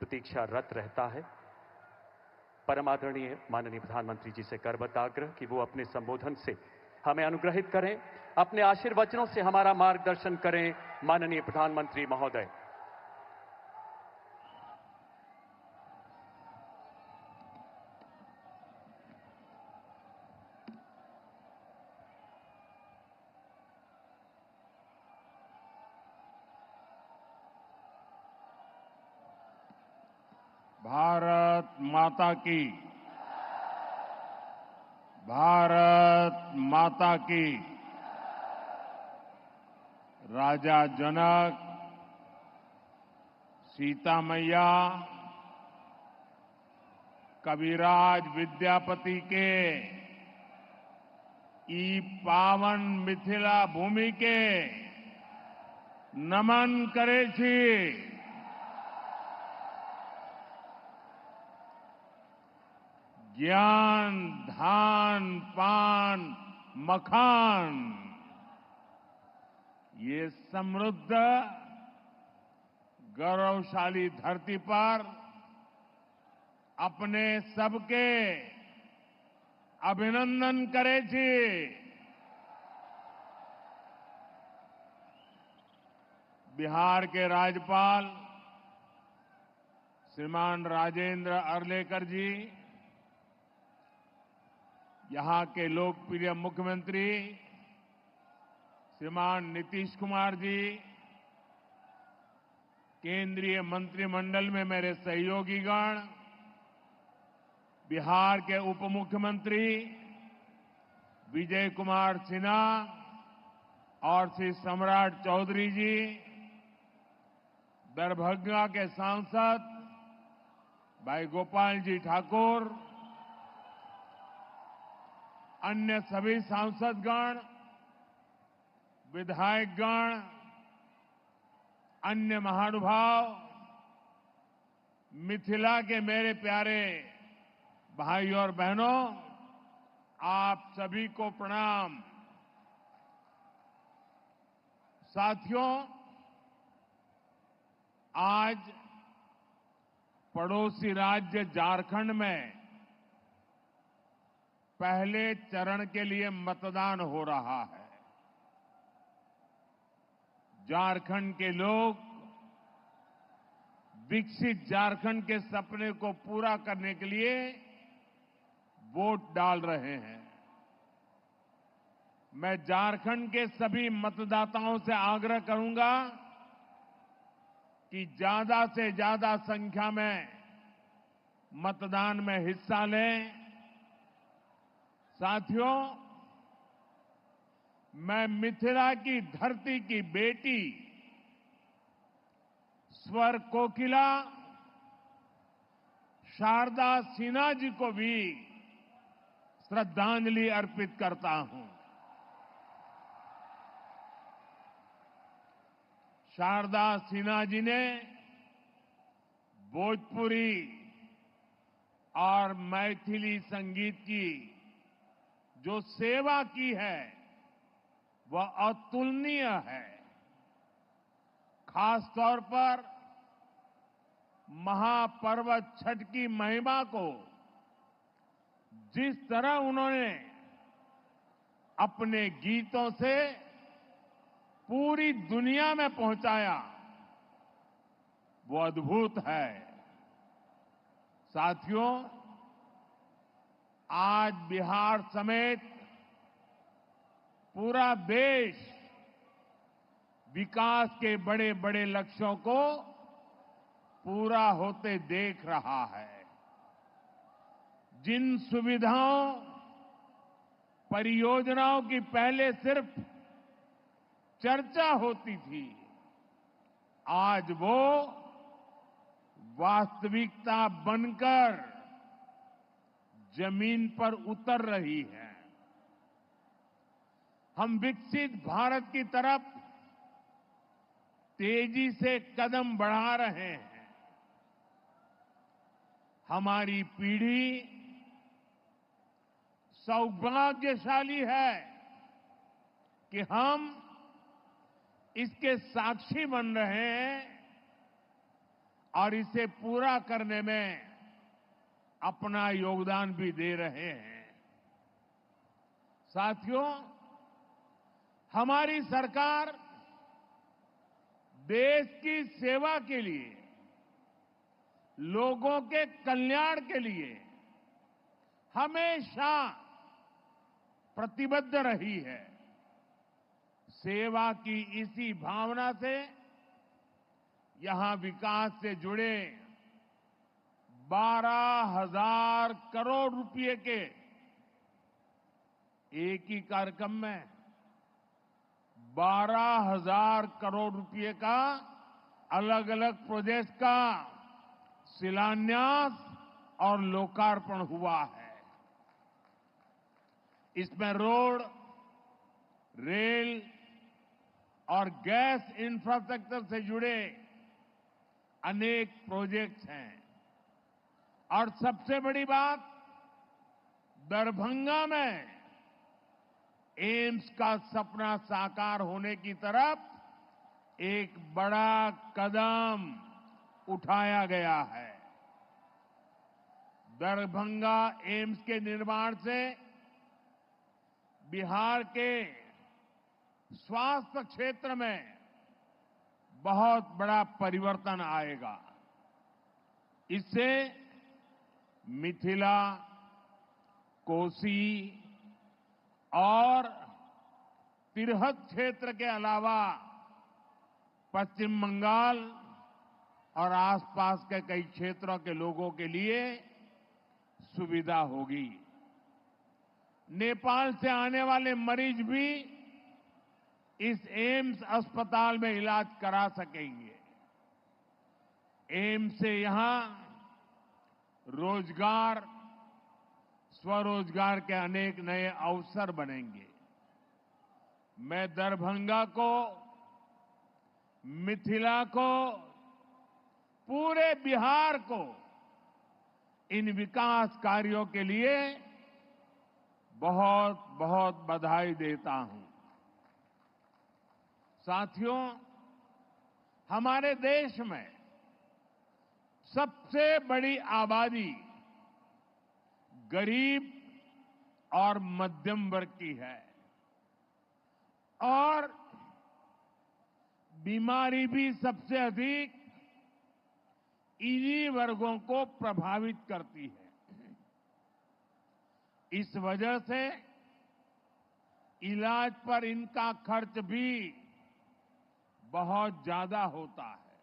प्रतीक्षारत रहता है। परम आदरणीय माननीय प्रधानमंत्री जी से करबद्ध आग्रह कि वो अपने संबोधन से हमें अनुग्रहित करें, अपने आशीर्वचनों से हमारा मार्गदर्शन करें। माननीय प्रधानमंत्री महोदय। भारत माता की, भारत माता की। राजा जनक, सीता मैया, कविराज विद्यापति के ई पावन मिथिला भूमि के नमन करे छी। ज्ञान, धान, पान, मखान, ये समृद्ध गौरवशाली धरती पर अपने सबके अभिनंदन करे छी। बिहार के राज्यपाल श्रीमान राजेंद्र अर्लेकर जी, यहां के लोकप्रिय मुख्यमंत्री श्रीमान नीतीश कुमार जी, केंद्रीय मंत्रिमंडल में मेरे सहयोगीगण, बिहार के उप मुख्यमंत्री विजय कुमार सिन्हा और श्री सम्राट चौधरी जी, दरभंगा के सांसद भाई गोपाल जी ठाकुर, अन्य सभी सांसदगण, विधायकगण, अन्य महानुभाव, मिथिला के मेरे प्यारे भाई और बहनों, आप सभी को प्रणाम। साथियों, आज पड़ोसी राज्य झारखंड में पहले चरण के लिए मतदान हो रहा है। झारखंड के लोग विकसित झारखंड के सपने को पूरा करने के लिए वोट डाल रहे हैं। मैं झारखंड के सभी मतदाताओं से आग्रह करूंगा कि ज्यादा से ज्यादा संख्या में मतदान में हिस्सा लें। साथियों, मैं मिथिला की धरती की बेटी स्वर कोकिला शारदा सिन्हा जी को भी श्रद्धांजलि अर्पित करता हूं। शारदा सिन्हा जी ने भोजपुरी और मैथिली संगीत की जो सेवा की है वह अतुलनीय है। खास तौर पर महापर्व छठ की महिमा को जिस तरह उन्होंने अपने गीतों से पूरी दुनिया में पहुंचाया, वो अद्भुत है। साथियों, आज बिहार समेत पूरा देश विकास के बड़े बड़े लक्ष्यों को पूरा होते देख रहा है। जिन सुविधाओं, परियोजनाओं की पहले सिर्फ चर्चा होती थी, आज वो वास्तविकता बनकर जमीन पर उतर रही है। हम विकसित भारत की तरफ तेजी से कदम बढ़ा रहे हैं। हमारी पीढ़ी सौभाग्यशाली है कि हम इसके साक्षी बन रहे हैं। और इसे पूरा करने में अपना योगदान भी दे रहे हैं। साथियों, हमारी सरकार देश की सेवा के लिए, लोगों के कल्याण के लिए हमेशा प्रतिबद्ध रही है। सेवा की इसी भावना से यहां विकास से जुड़े 12,000 करोड़ रुपए के एक ही कार्यक्रम में 12,000 करोड़ रुपए का अलग अलग प्रोजेक्ट का शिलान्यास और लोकार्पण हुआ है। इसमें रोड, रेल और गैस इंफ्रास्ट्रक्चर से जुड़े अनेक प्रोजेक्ट्स हैं। और सबसे बड़ी बात, दरभंगा में एम्स का सपना साकार होने की तरफ एक बड़ा कदम उठाया गया है। दरभंगा एम्स के निर्माण से बिहार के स्वास्थ्य क्षेत्र में बहुत बड़ा परिवर्तन आएगा। इससे मिथिला, कोसी और तिरहुत क्षेत्र के अलावा पश्चिम बंगाल और आसपास के कई क्षेत्रों के लोगों के लिए सुविधा होगी। नेपाल से आने वाले मरीज भी इस एम्स अस्पताल में इलाज करा सकेंगे। एम्स से यहां रोजगार, स्वरोजगार के अनेक नए अवसर बनेंगे। मैं दरभंगा को, मिथिला को, पूरे बिहार को इन विकास कार्यों के लिए बहुत बहुत बधाई देता हूं। साथियों, हमारे देश में सबसे बड़ी आबादी गरीब और मध्यम वर्ग की है और बीमारी भी सबसे अधिक इन्हीं वर्गों को प्रभावित करती है। इस वजह से इलाज पर इनका खर्च भी बहुत ज्यादा होता है।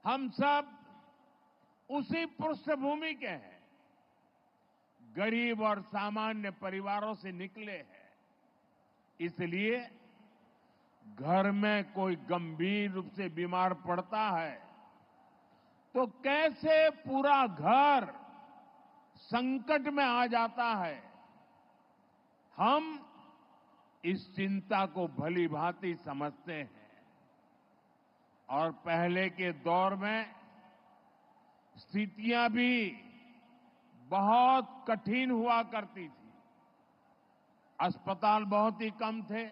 हम सब उसी पृष्ठभूमि के हैं, गरीब और सामान्य परिवारों से निकले हैं। इसलिए घर में कोई गंभीर रूप से बीमार पड़ता है तो कैसे पूरा घर संकट में आ जाता है, हम इस चिंता को भली भांति समझते हैं। और पहले के दौर में स्थितियां भी बहुत कठिन हुआ करती थी। अस्पताल बहुत ही कम थे,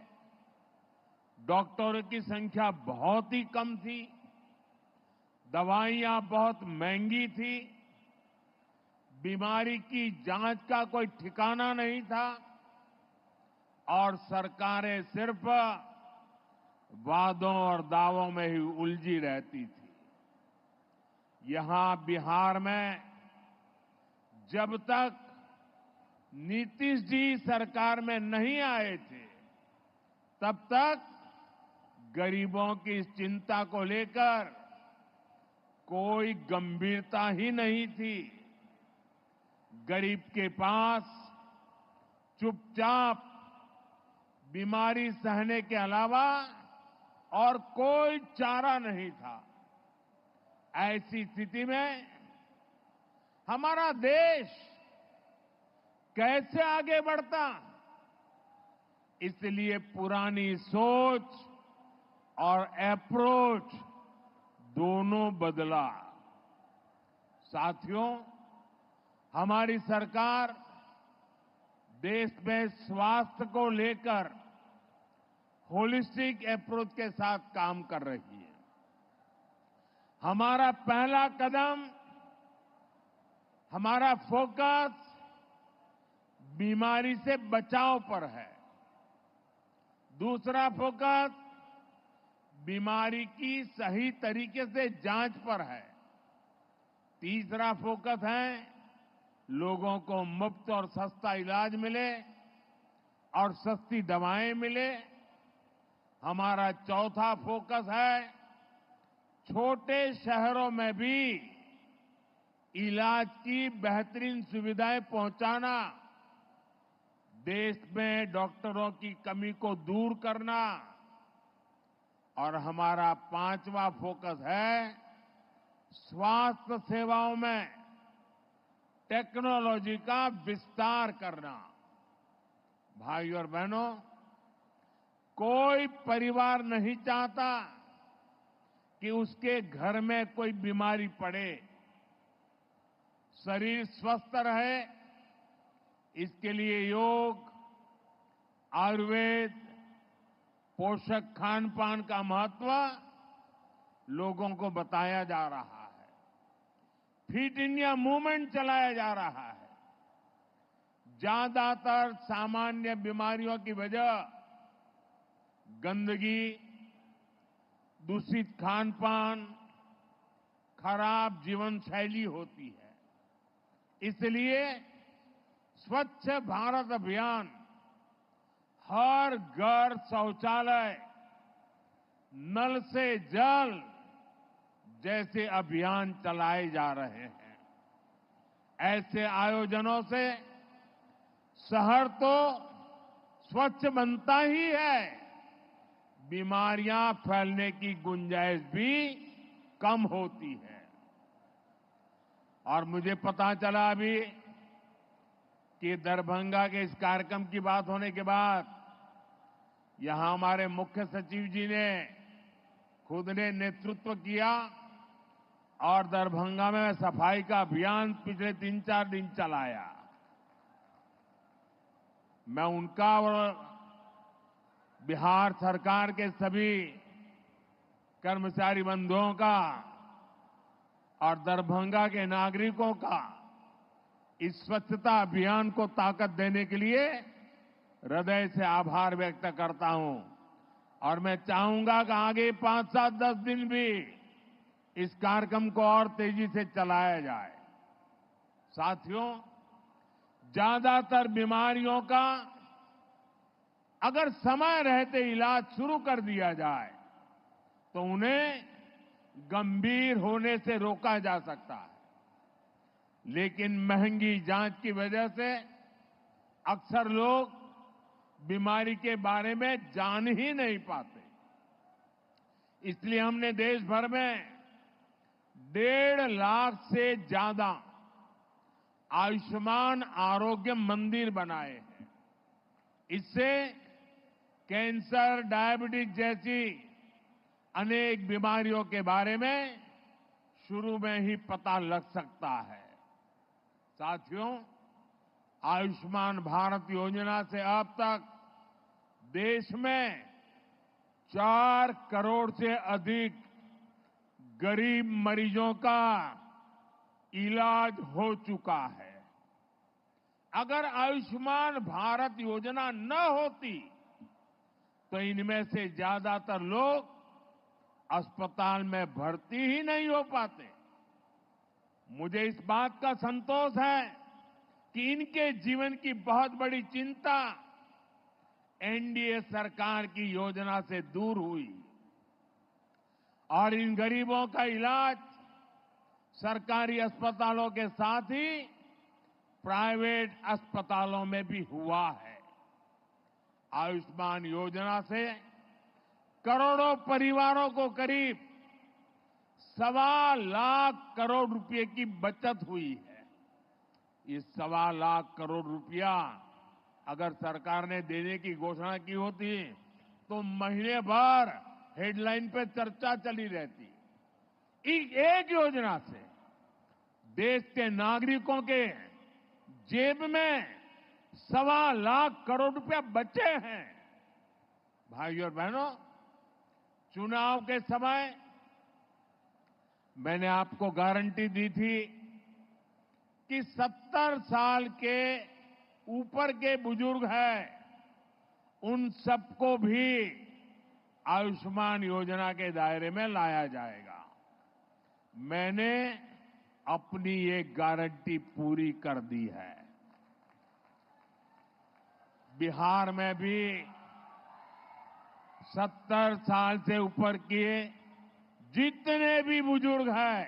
डॉक्टरों की संख्या बहुत ही कम थी, दवाइयां बहुत महंगी थी, बीमारी की जांच का कोई ठिकाना नहीं था और सरकारें सिर्फ वादों और दावों में ही उलझी रहती थी। यहां बिहार में जब तक नीतीश जी सरकार में नहीं आए थे, तब तक गरीबों की इस चिंता को लेकर कोई गंभीरता ही नहीं थी। गरीब के पास चुपचाप बीमारी सहने के अलावा और कोई चारा नहीं था। ऐसी स्थिति में हमारा देश कैसे आगे बढ़ता? इसलिए पुरानी सोच और अप्रोच दोनों बदला। साथियों, हमारी सरकार देश में स्वास्थ्य को लेकर होलिस्टिक अप्रोच के साथ काम कर रही है। हमारा पहला कदम, हमारा फोकस बीमारी से बचाव पर है। दूसरा फोकस बीमारी की सही तरीके से जांच पर है। तीसरा फोकस है लोगों को मुफ्त और सस्ता इलाज मिले और सस्ती दवाएं मिले। हमारा चौथा फोकस है छोटे शहरों में भी इलाज की बेहतरीन सुविधाएं पहुंचाना, देश में डॉक्टरों की कमी को दूर करना। और हमारा पांचवा फोकस है स्वास्थ्य सेवाओं में टेक्नोलॉजी का विस्तार करना। भाइयों और बहनों, कोई परिवार नहीं चाहता कि उसके घर में कोई बीमारी पड़े। शरीर स्वस्थ रहे, इसके लिए योग, आयुर्वेद, पोषक खान पान का महत्व लोगों को बताया जा रहा है। फिट इंडिया मूवमेंट चलाया जा रहा है। ज्यादातर सामान्य बीमारियों की वजह गंदगी, दूषित खान पान, खराब जीवन शैली होती है। इसलिए स्वच्छ भारत अभियान, हर घर शौचालय, नल से जल जैसे अभियान चलाए जा रहे हैं। ऐसे आयोजनों से शहर तो स्वच्छ बनता ही है, बीमारियां फैलने की गुंजाइश भी कम होती है। और मुझे पता चला अभी कि दरभंगा के इस कार्यक्रम की बात होने के बाद यहां हमारे मुख्य सचिव जी ने खुद ने नेतृत्व किया और दरभंगा में सफाई का अभियान पिछले 3-4 दिन चलाया। मैं उनका और बिहार सरकार के सभी कर्मचारी बंधुओं का और दरभंगा के नागरिकों का इस स्वच्छता अभियान को ताकत देने के लिए हृदय से आभार व्यक्त करता हूं। और मैं चाहूंगा कि आगे 5, 7, 10 दिन भी इस कार्यक्रम को और तेजी से चलाया जाए। साथियों, ज्यादातर बीमारियों का अगर समय रहते इलाज शुरू कर दिया जाए तो उन्हें गंभीर होने से रोका जा सकता है। लेकिन महंगी जांच की वजह से अक्सर लोग बीमारी के बारे में जान ही नहीं पाते। इसलिए हमने देश भर में 1.5 लाख से ज्यादा आयुष्मान आरोग्य मंदिर बनाए हैं। इससे कैंसर, डायबिटीज जैसी अनेक बीमारियों के बारे में शुरू में ही पता लग सकता है। साथियों, आयुष्मान भारत योजना से अब तक देश में 4 करोड़ से अधिक गरीब मरीजों का इलाज हो चुका है। अगर आयुष्मान भारत योजना न होती तो इनमें से ज्यादातर लोग अस्पताल में भर्ती ही नहीं हो पाते। मुझे इस बात का संतोष है कि इनके जीवन की बहुत बड़ी चिंता एनडीए सरकार की योजना से दूर हुई और इन गरीबों का इलाज सरकारी अस्पतालों के साथ ही प्राइवेट अस्पतालों में भी हुआ है। आयुष्मान योजना से करोड़ों परिवारों को करीब 1.25 लाख करोड़ रुपए की बचत हुई है। ये 1.25 लाख करोड़ रुपया अगर सरकार ने देने की घोषणा की होती तो महीने भर हेडलाइन पे चर्चा चली रहती। एक योजना से देश के नागरिकों के जेब में 1.25 लाख करोड़ रुपया बचे हैं। भाइयों और बहनों, चुनाव के समय मैंने आपको गारंटी दी थी कि 70 साल के ऊपर के बुजुर्ग हैं, उन सबको भी आयुष्मान योजना के दायरे में लाया जाएगा। मैंने अपनी ये गारंटी पूरी कर दी है। बिहार में भी 70 साल से ऊपर के जितने भी बुजुर्ग हैं,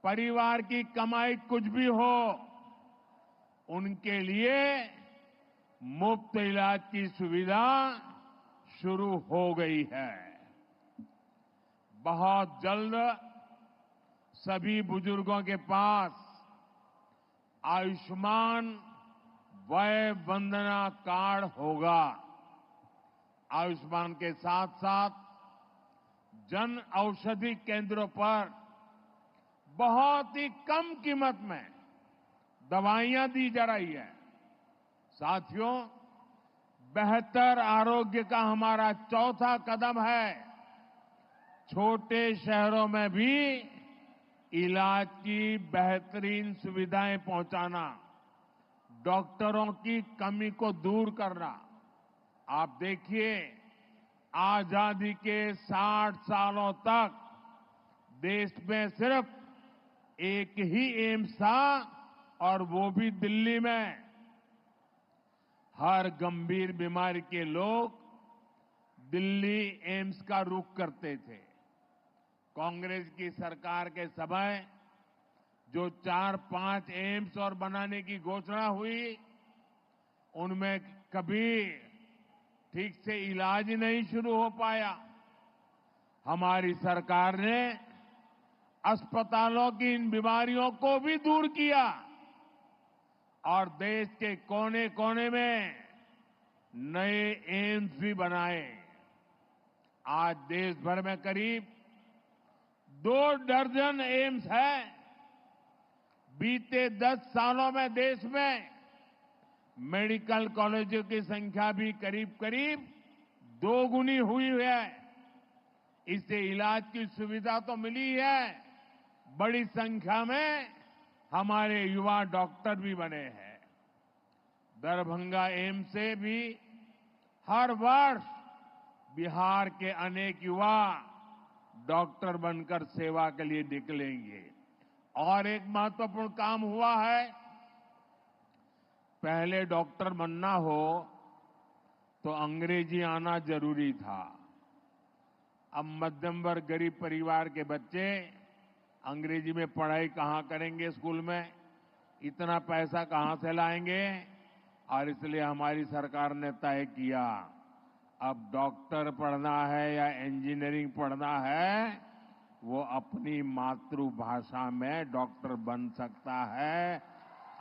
परिवार की कमाई कुछ भी हो, उनके लिए मुफ्त इलाज की सुविधा शुरू हो गई है। बहुत जल्द सभी बुजुर्गों के पास आयुष्मान वय वंदना कार्ड होगा। आयुष्मान के साथ साथ जन औषधि केंद्रों पर बहुत ही कम कीमत में दवाइयां दी जा रही है। साथियों, बेहतर आरोग्य का हमारा चौथा कदम है छोटे शहरों में भी इलाज की बेहतरीन सुविधाएं पहुंचाना, डॉक्टरों की कमी को दूर करना। आप देखिए, आजादी के 60 सालों तक देश में सिर्फ एक ही एम्स था, और वो भी दिल्ली में। हर गंभीर बीमारी के लोग दिल्ली एम्स का रुख करते थे। कांग्रेस की सरकार के समय जो 4-5 एम्स और बनाने की घोषणा हुई, उनमें कभी ठीक से इलाज ही नहीं शुरू हो पाया। हमारी सरकार ने अस्पतालों की इन बीमारियों को भी दूर किया और देश के कोने कोने में नए एम्स भी बनाए। आज देश भर में करीब 2 दर्जन एम्स है। बीते 10 सालों में देश में मेडिकल कॉलेजों की संख्या भी करीब करीब 2 गुनी हुई है। इससे इलाज की सुविधा तो मिली है, बड़ी संख्या में हमारे युवा डॉक्टर भी बने हैं। दरभंगा एम्स से भी हर वर्ष बिहार के अनेक युवा डॉक्टर बनकर सेवा के लिए निकलेंगे। और एक महत्वपूर्ण काम हुआ है। पहले डॉक्टर बनना हो तो अंग्रेजी आना जरूरी था। अब मध्यम वर्ग गरीब परिवार के बच्चे अंग्रेजी में पढ़ाई कहां करेंगे, स्कूल में इतना पैसा कहां से लाएंगे। और इसलिए हमारी सरकार ने तय किया, अब डॉक्टर पढ़ना है या इंजीनियरिंग पढ़ना है, वो अपनी मातृभाषा में डॉक्टर बन सकता है,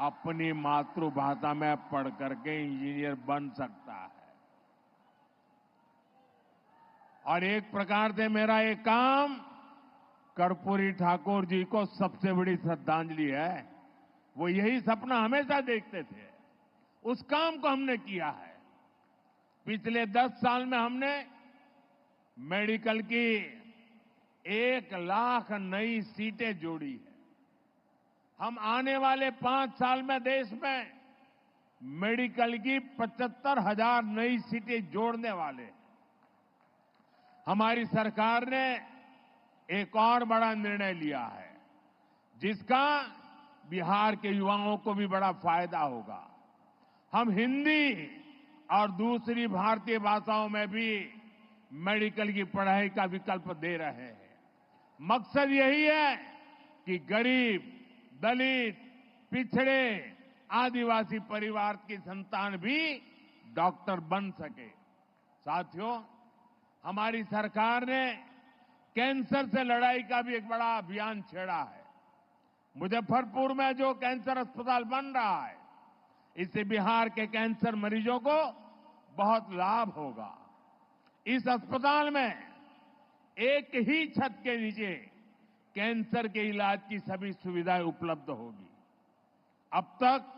अपनी मातृभाषा में पढ़ करके इंजीनियर बन सकता है। और एक प्रकार से मेरा ये काम कर्पूरी ठाकुर जी को सबसे बड़ी श्रद्धांजलि है। वो यही सपना हमेशा देखते थे, उस काम को हमने किया है। पिछले 10 साल में हमने मेडिकल की 1 लाख नई सीटें जोड़ी है। हम आने वाले 5 साल में देश में मेडिकल की 75,000 नई सीटें जोड़ने वाले हैं। हमारी सरकार ने एक और बड़ा निर्णय लिया है, जिसका बिहार के युवाओं को भी बड़ा फायदा होगा। हम हिंदी और दूसरी भारतीय भाषाओं में भी मेडिकल की पढ़ाई का विकल्प दे रहे हैं। मकसद यही है कि गरीब, दलित, पिछड़े, आदिवासी परिवार की संतान भी डॉक्टर बन सके। साथियों, हमारी सरकार ने कैंसर से लड़ाई का भी एक बड़ा अभियान छेड़ा है। मुजफ्फरपुर में जो कैंसर अस्पताल बन रहा है, इससे बिहार के कैंसर मरीजों को बहुत लाभ होगा। इस अस्पताल में एक ही छत के नीचे कैंसर के इलाज की सभी सुविधाएं उपलब्ध होगी। अब तक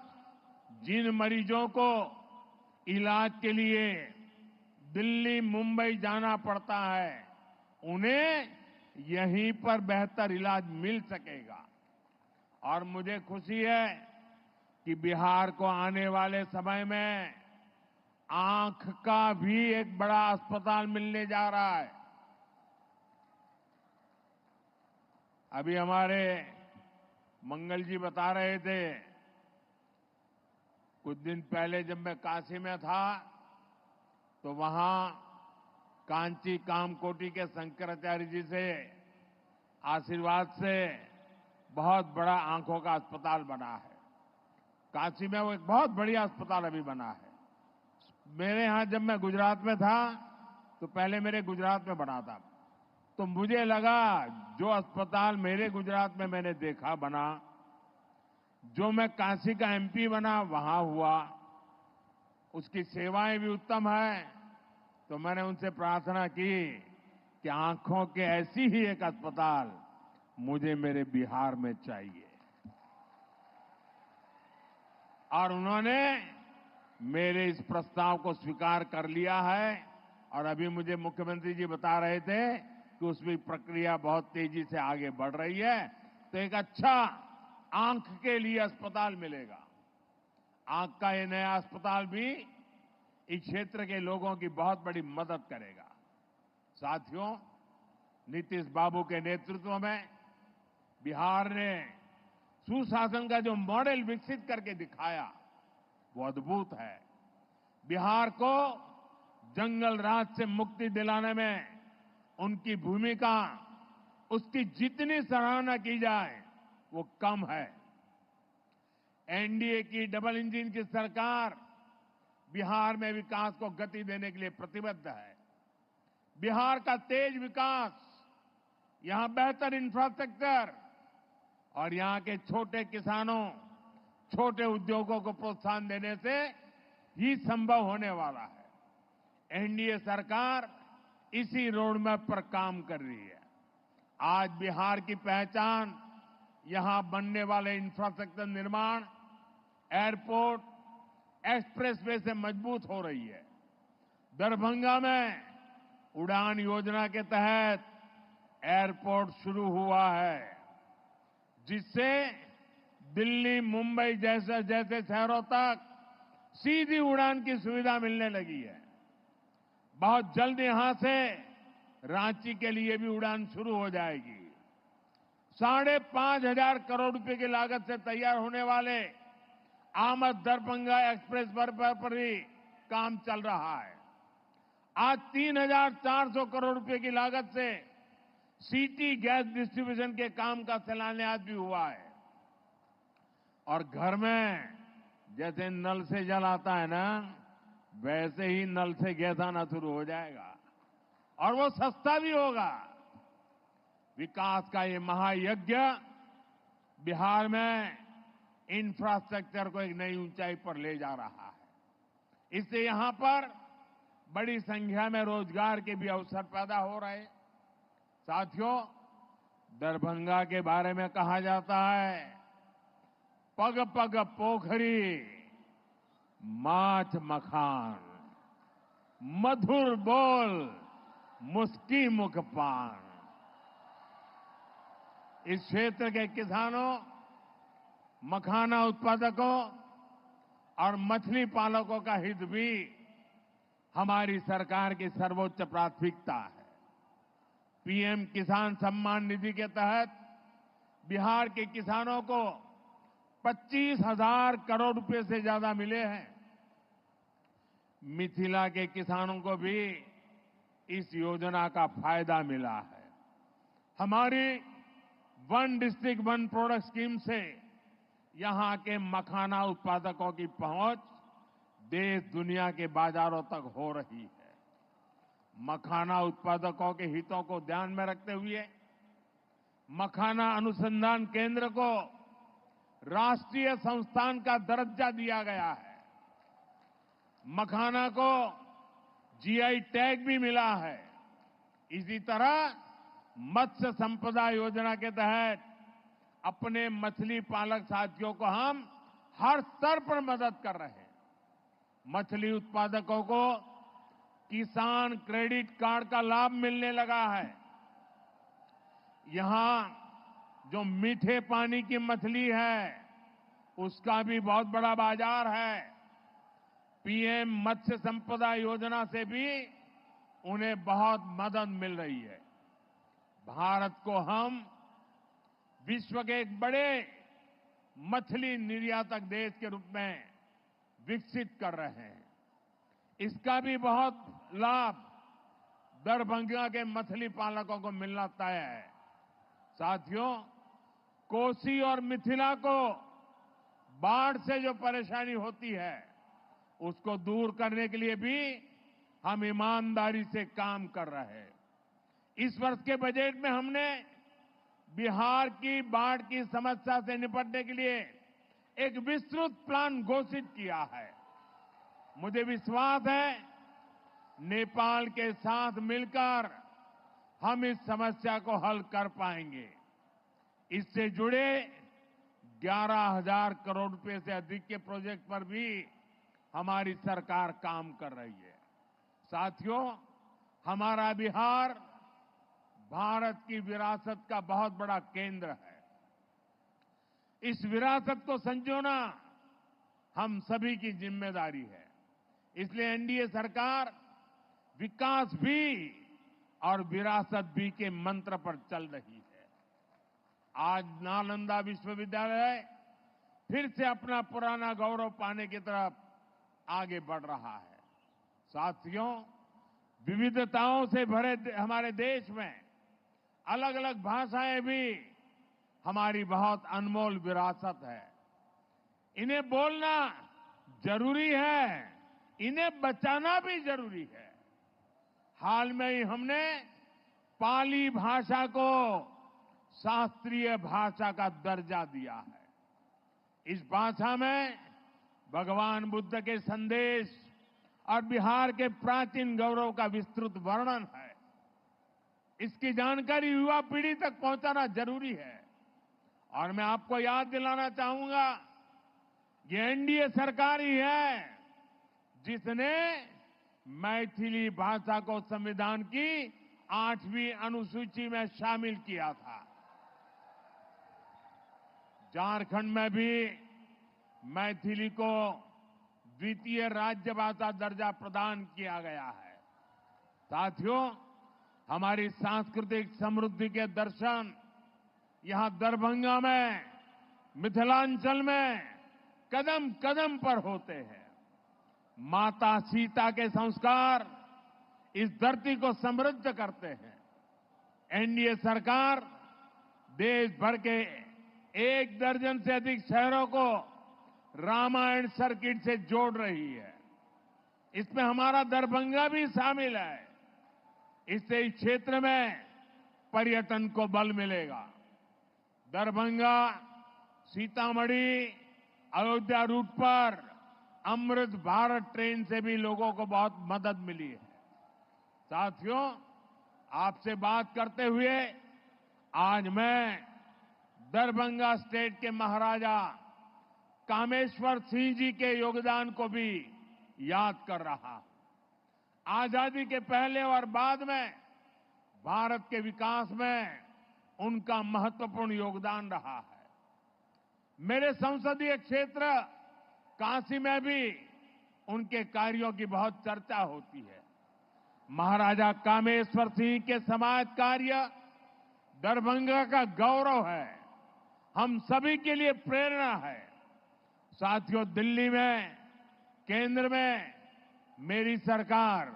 जिन मरीजों को इलाज के लिए दिल्ली, मुंबई जाना पड़ता है, उन्हें यहीं पर बेहतर इलाज मिल सकेगा। और मुझे खुशी है कि बिहार को आने वाले समय में आंख का भी एक बड़ा अस्पताल मिलने जा रहा है। अभी हमारे मंगल जी बता रहे थे, कुछ दिन पहले जब मैं काशी में था तो वहां कांची कामकोटी के शंकराचार्य जी से आशीर्वाद से बहुत बड़ा आंखों का अस्पताल बना है। काशी में वो एक बहुत बढ़िया अस्पताल अभी बना है। मेरे यहां जब मैं गुजरात में था तो पहले मेरे गुजरात में बना था, तो मुझे लगा जो अस्पताल मेरे गुजरात में मैंने देखा बना, जो मैं काशी का एमपी बना वहां हुआ, उसकी सेवाएं भी उत्तम है। तो मैंने उनसे प्रार्थना की कि आंखों के ऐसी ही एक अस्पताल मुझे मेरे बिहार में चाहिए। और उन्होंने मेरे इस प्रस्ताव को स्वीकार कर लिया है। और अभी मुझे मुख्यमंत्री जी बता रहे थे कि उसमें प्रक्रिया बहुत तेजी से आगे बढ़ रही है, तो एक अच्छा आंख के लिए अस्पताल मिलेगा। आंख का ये नया अस्पताल भी इस क्षेत्र के लोगों की बहुत बड़ी मदद करेगा। साथियों, नीतीश बाबू के नेतृत्व में बिहार ने सुशासन का जो मॉडल विकसित करके दिखाया वो अद्भुत है। बिहार को जंगल राज से मुक्ति दिलाने में उनकी भूमिका, उसकी जितनी सराहना की जाए वो कम है। एनडीए की डबल इंजन की सरकार बिहार में विकास को गति देने के लिए प्रतिबद्ध है। बिहार का तेज विकास, यहां बेहतर इंफ्रास्ट्रक्चर और यहां के छोटे किसानों, छोटे उद्योगों को प्रोत्साहन देने से ही संभव होने वाला है। एनडीए सरकार इसी रोडमैप पर काम कर रही है। आज बिहार की पहचान यहां बनने वाले इंफ्रास्ट्रक्चर निर्माण, एयरपोर्ट, एक्सप्रेसवे से मजबूत हो रही है। दरभंगा में उड़ान योजना के तहत एयरपोर्ट शुरू हुआ है, जिससे दिल्ली, मुंबई जैसे शहरों तक सीधी उड़ान की सुविधा मिलने लगी है। बहुत जल्द यहां से रांची के लिए भी उड़ान शुरू हो जाएगी। 5,500 करोड़ रुपए की लागत से तैयार होने वाले आमद दरभंगा एक्सप्रेस पर भी काम चल रहा है। आज 3,400 करोड़ रुपए की लागत से सिटी गैस डिस्ट्रीब्यूशन के काम का शिलान्यास भी हुआ है। और घर में जैसे नल से जल आता है ना, वैसे ही नल से गैस आना शुरू हो जाएगा और वो सस्ता भी होगा। विकास का ये महायज्ञ बिहार में इंफ्रास्ट्रक्चर को एक नई ऊंचाई पर ले जा रहा है। इससे यहां पर बड़ी संख्या में रोजगार के भी अवसर पैदा हो रहे हैं। साथियों, दरभंगा के बारे में कहा जाता है, पग पग पोखरी माछ मखान, मधुर बोल मुस्की मुख पान। इस क्षेत्र के किसानों, मखाना उत्पादकों और मछली पालकों का हित भी हमारी सरकार की सर्वोच्च प्राथमिकता है। पीएम किसान सम्मान निधि के तहत बिहार के किसानों को 25,000 करोड़ रुपए से ज्यादा मिले हैं। मिथिला के किसानों को भी इस योजना का फायदा मिला है। हमारी one district one product scheme से यहां के मखाना उत्पादकों की पहुंच देश दुनिया के बाजारों तक हो रही है। मखाना उत्पादकों के हितों को ध्यान में रखते हुए मखाना अनुसंधान केंद्र को राष्ट्रीय संस्थान का दर्जा दिया गया है। मखाना को जीआई टैग भी मिला है। इसी तरह मत्स्य संपदा योजना के तहत अपने मछली पालक साथियों को हम हर स्तर पर मदद कर रहे हैं। मछली उत्पादकों को किसान क्रेडिट कार्ड का लाभ मिलने लगा है। यहां जो मीठे पानी की मछली है उसका भी बहुत बड़ा बाजार है। पीएम मत्स्य संपदा योजना से भी उन्हें बहुत मदद मिल रही है। भारत को हम विश्व के एक बड़े मछली निर्यातक देश के रूप में विकसित कर रहे हैं। इसका भी बहुत लाभ दरभंगा के मछली पालकों को मिलना तय है। साथियों, कोसी और मिथिला को बाढ़ से जो परेशानी होती है उसको दूर करने के लिए भी हम ईमानदारी से काम कर रहे हैं। इस वर्ष के बजट में हमने बिहार की बाढ़ की समस्या से निपटने के लिए एक विस्तृत प्लान घोषित किया है। मुझे विश्वास है नेपाल के साथ मिलकर हम इस समस्या को हल कर पाएंगे। इससे जुड़े 11,000 करोड़ रुपए से अधिक के प्रोजेक्ट पर भी हमारी सरकार काम कर रही है। साथियों, हमारा बिहार भारत की विरासत का बहुत बड़ा केंद्र है। इस विरासत को संजोना हम सभी की जिम्मेदारी है। इसलिए एनडीए सरकार विकास भी और विरासत भी के मंत्र पर चल रही है। आज नालंदा विश्वविद्यालय फिर से अपना पुराना गौरव पाने की तरफ आगे बढ़ रहा है। साथियों, विविधताओं से भरे हमारे देश में अलग अलग भाषाएं भी हमारी बहुत अनमोल विरासत है। इन्हें बोलना जरूरी है, इन्हें बचाना भी जरूरी है। हाल में ही हमने पाली भाषा को शास्त्रीय भाषा का दर्जा दिया है। इस भाषा में भगवान बुद्ध के संदेश और बिहार के प्राचीन गौरव का विस्तृत वर्णन है। इसकी जानकारी युवा पीढ़ी तक पहुंचाना जरूरी है। और मैं आपको याद दिलाना चाहूंगा, ये एनडीए सरकार ही है जिसने मैथिली भाषा को संविधान की 8वीं अनुसूची में शामिल किया था। झारखंड में भी मैथिली को द्वितीय राज्य भाषा दर्जा प्रदान किया गया है। साथियों, हमारी सांस्कृतिक समृद्धि के दर्शन यहां दरभंगा में, मिथिलांचल में कदम कदम पर होते हैं। माता सीता के संस्कार इस धरती को समृद्ध करते हैं। एनडीए सरकार देश भर के 1 दर्जन से अधिक शहरों को रामायण सर्किट से जोड़ रही है। इसमें हमारा दरभंगा भी शामिल है। इससे इस क्षेत्र में पर्यटन को बल मिलेगा। दरभंगा सीतामढ़ी अयोध्या रूट पर अमृत भारत ट्रेन से भी लोगों को बहुत मदद मिली है। साथियों, आपसे बात करते हुए आज मैं दरभंगा स्टेट के महाराजा कामेश्वर सिंह जी के योगदान को भी याद कर रहा हूं। आजादी के पहले और बाद में भारत के विकास में उनका महत्वपूर्ण योगदान रहा है। मेरे संसदीय क्षेत्र काशी में भी उनके कार्यों की बहुत चर्चा होती है। महाराजा कामेश्वर सिंह के समाज कार्य दरभंगा का गौरव है, हम सभी के लिए प्रेरणा है। साथियों, दिल्ली में, केंद्र में मेरी सरकार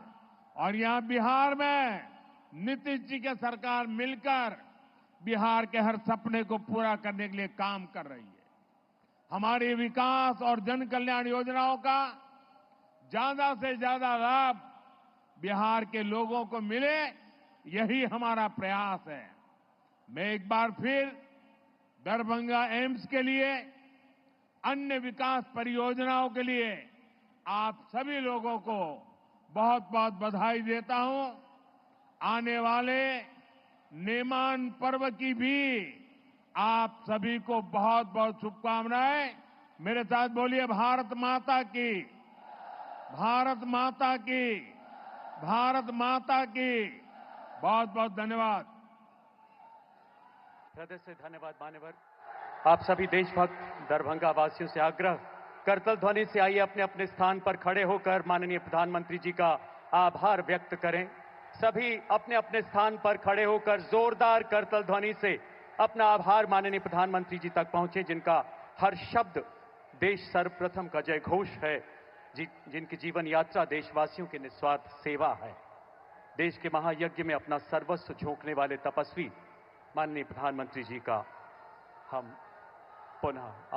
और यहां बिहार में नीतीश जी की सरकार मिलकर बिहार के हर सपने को पूरा करने के लिए काम कर रही है। हमारी विकास और जन कल्याण योजनाओं का ज्यादा से ज्यादा लाभ बिहार के लोगों को मिले, यही हमारा प्रयास है। मैं एक बार फिर दरभंगा एम्स के लिए, अन्य विकास परियोजनाओं के लिए आप सभी लोगों को बहुत बहुत बधाई देता हूं। आने वाले नेमान पर्व की भी आप सभी को बहुत बहुत शुभकामनाएं। मेरे साथ बोलिए, भारत माता की, भारत माता की, भारत माता की। बहुत बहुत धन्यवाद। हृदय से धन्यवाद मान्यवर। आप सभी देशभक्त दरभंगा वासियों से आग्रह, करतल ध्वनि से आइए अपने अपने स्थान पर खड़े होकर माननीय प्रधानमंत्री जी का आभार व्यक्त करें। सभी अपने अपने स्थान पर खड़े होकर जोरदार करतल ध्वनि से अपना आभार माननीय प्रधानमंत्री जी तक पहुंचे, जिनका हर शब्द देश सर्वप्रथम का जय घोष है, जिनकी जीवन यात्रा देशवासियों की निस्वार्थ सेवा है। देश के महायज्ञ में अपना सर्वस्व झोंकने वाले तपस्वी माननीय प्रधानमंत्री जी का हम पुनः